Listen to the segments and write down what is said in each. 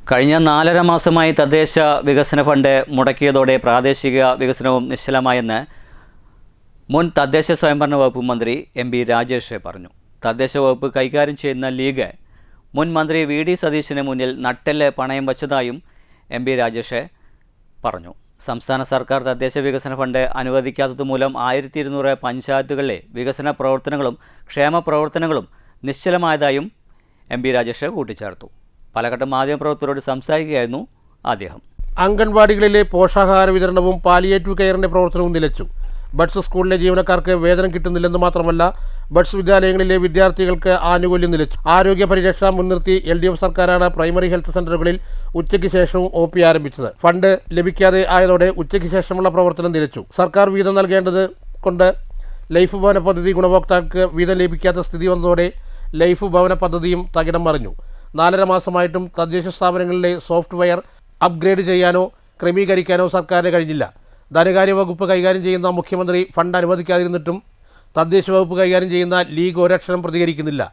കഴിഞ്ഞ 4.5 മാസമായി തദ്ദേശ വികസന ഫണ്ട് മുടക്കിയതോടെ പ്രാദേശിക വികസനവും നിശ്ചലമായെന്ന് മുൻ തദ്ദേശ സ്വയംഭരണ വകുപ്പ് മന്ത്രി എം.ബി. രാജേഷ് പറഞ്ഞു. തദ്ദേശ വകുപ്പ് കൈകാര്യം ചെയ്യുന്ന ലീഗ് മുൻ മന്ത്രി വി.ഡി. സതീശന് മുന്നിൽ നട്ടെല്ല് പണയം വച്ചതായും എം.ബി. രാജേഷ് പറഞ്ഞു. സംസ്ഥാന സർക്കാർ തദ്ദേശ വികസന ഫണ്ട് അനുവദിക്കാത്തതുമൂലം 1200 പഞ്ചായത്തുകളിലെ വികസന പ്രവർത്തനങ്ങളും ക്ഷേമ പ്രവർത്തനങ്ങളും നിശ്ചലമായതായും എം.ബി. രാജേഷ് കൂട്ടിച്ചേർത്തു. പാലക്കാട് മാധ്യമപ്രവർത്തകരോട് സംസാരിക്കുകയായിരുന്നു അദ്ദേഹം. അംഗൻവാടികളിലെ പോഷകാഹാര വിതരണവും പാലിയേറ്റീവ് കെയറിന്റെ പ്രവർത്തനവും നിലച്ചു. ബഡ്സ് സ്കൂളിലെ ജീവനക്കാർക്ക് വേതനം കിട്ടുന്നില്ലെന്ന് മാത്രമല്ല, ബഡ്സ് വിദ്യാലയങ്ങളിലെ വിദ്യാർത്ഥികൾക്ക് ആനുകൂല്യം നിലച്ചു. ആരോഗ്യ പരിരക്ഷ മുൻനിർത്തി LDF സർക്കാരാണ് പ്രൈമറി ഹെൽത്ത് സെന്ററുകളിൽ ഉച്ചയ്ക്ക് ശേഷവും OP ആരംഭിച്ചത്. ഫണ്ട് ലഭിക്കാതെ ആയതോടെ ഉച്ചയ്ക്ക് ശേഷമുള്ള പ്രവർത്തനം നിലച്ചു. സർക്കാർ വീതം നൽകേണ്ടത് കൊണ്ട് ലൈഫ് ഭവന പദ്ധതി ഗുണഭോക്താക്കൾക്ക് വീതം ലഭിക്കാത്ത സ്ഥിതി വന്നതോടെ ലൈഫ് ഭവന പദ്ധതിയും തകിടം മറിഞ്ഞു. 4.5 മാസമായിട്ടും തദ്ദേശ സ്ഥാപനങ്ങളിലെ സോഫ്റ്റ്വെയർ അപ്ഗ്രേഡ് ചെയ്യാനോ ക്രമീകരിക്കാനോ സർക്കാരിന് കഴിഞ്ഞില്ല. ധനകാര്യ വകുപ്പ് കൈകാര്യം ചെയ്യുന്ന മുഖ്യമന്ത്രി ഫണ്ട് അനുവദിക്കാതിരുന്നിട്ടും തദ്ദേശ വകുപ്പ് കൈകാര്യം ചെയ്യുന്ന ലീഗ് ഒരക്ഷരം പ്രതികരിക്കുന്നില്ല.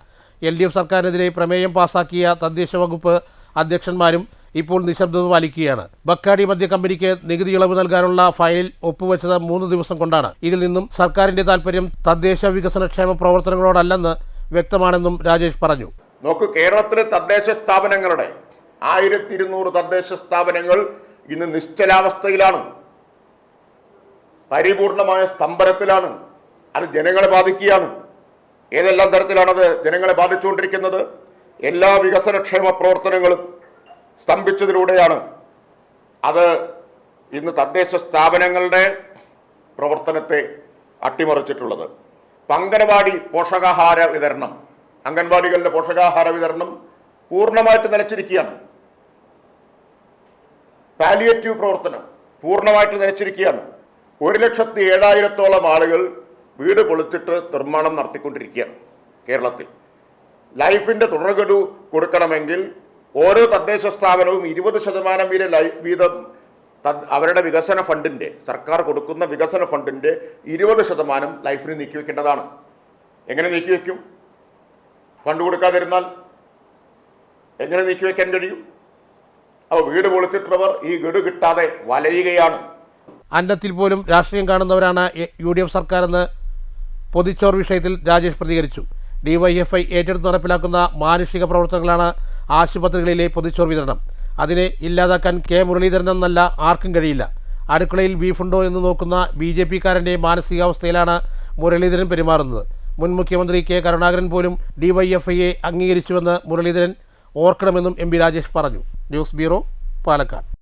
LDF സർക്കാരിനെതിരെ പ്രമേയം പാസാക്കിയ തദ്ദേശ വകുപ്പ് അധ്യക്ഷന്മാരും ഇപ്പോൾ നിശബ്ദത പാലിക്കുകയാണ്. ബക്കാടി മദ്യ കമ്പനിക്ക് നികുതി ഇളവ് നൽകാനുള്ള ഫയലിൽ ഒപ്പുവെച്ചത് 3 ദിവസം കൊണ്ടാണ്. ഇതിൽ നിന്നും സർക്കാരിന്റെ താൽപര്യം തദ്ദേശ വികസനക്ഷേമ പ്രവർത്തനങ്ങളോടല്ലെന്ന് വ്യക്തമാണെന്നും രാജേഷ് പറഞ്ഞു. നോക്കൂ, കേരളത്തിലെ തദ്ദേശ സ്ഥാപനങ്ങളുടെ 1200 തദ്ദേശ സ്ഥാപനങ്ങൾ ഇന്ന് നിശ്ചലാവസ്ഥയിലാണ്, പരിപൂർണമായ സ്തംഭനത്തിലാണ്. അത് ജനങ്ങളെ ബാധിക്കുകയാണ്. ഏതെല്ലാം തരത്തിലാണത് ജനങ്ങളെ ബാധിച്ചുകൊണ്ടിരിക്കുന്നത്? എല്ലാ വികസനക്ഷേമ പ്രവർത്തനങ്ങളും സ്തംഭിച്ചതിലൂടെയാണ് അത് ഇന്ന് തദ്ദേശ സ്ഥാപനങ്ങളുടെ പ്രവർത്തനത്തെ അട്ടിമറിച്ചിട്ടുള്ളത്. അംഗനവാടി പോഷകാഹാര വിതരണം, അംഗൻവാടികളിലെ പോഷകാഹാര വിതരണം പൂർണ്ണമായിട്ട് നിലച്ചിരിക്കുകയാണ്. പാലിയേറ്റീവ് പ്രവർത്തനം പൂർണ്ണമായിട്ട് നിലച്ചിരിക്കുകയാണ്. 1,07,000-ഓളം ആളുകൾ വീട് പൊളിച്ചിട്ട് നിർമ്മാണം നടത്തിക്കൊണ്ടിരിക്കുകയാണ് കേരളത്തിൽ. ലൈഫിൻ്റെ തുടർഗഡു കൊടുക്കണമെങ്കിൽ ഓരോ തദ്ദേശ സ്ഥാപനവും 20% വീതം അവരുടെ വികസന ഫണ്ടിൻ്റെ, സർക്കാർ കൊടുക്കുന്ന വികസന ഫണ്ടിൻ്റെ 20% ലൈഫിന് നീക്കിവെക്കേണ്ടതാണ്. എങ്ങനെ നീക്കിവെക്കും? ഫണ്ട് കൊടുക്കാതിരുന്നാൽ എങ്ങനെ നീക്കിവെക്കാൻ കഴിയും? അപ്പോൾ വീട് പൊളിച്ചിട്ടുള്ളവർ ഈ ഗഡു കിട്ടാതെ വലയുകയാണ്. അന്നത്തിൽ പോലും രാഷ്ട്രീയം കാണുന്നവരാണ് UDF സർക്കാരെന്ന് പൊതിച്ചോർ വിഷയത്തിൽ രാജേഷ് പ്രതികരിച്ചു. DYFI ഏറ്റെടുത്ത് നടപ്പിലാക്കുന്ന മാനുഷിക പ്രവർത്തനങ്ങളാണ് ആശുപത്രികളിലെ പൊതിച്ചോർ വിതരണം. അതിനെ ഇല്ലാതാക്കാൻ K. മുരളീധരൻ എന്നല്ല ആർക്കും കഴിയില്ല. അടുക്കളയിൽ ബീഫുണ്ടോ എന്ന് നോക്കുന്ന BJP-കാരൻ്റെ മാനസികാവസ്ഥയിലാണ് മുരളീധരൻ പെരുമാറുന്നത്. മുൻ മുഖ്യമന്ത്രി K. കരുണാകരൻ പോലും DYFIയെ അംഗീകരിച്ചുവെന്ന് മുരളീധരൻ ഓർക്കണമെന്നും M.B. രാജേഷ് പറഞ്ഞു. News bureau, Palakkad.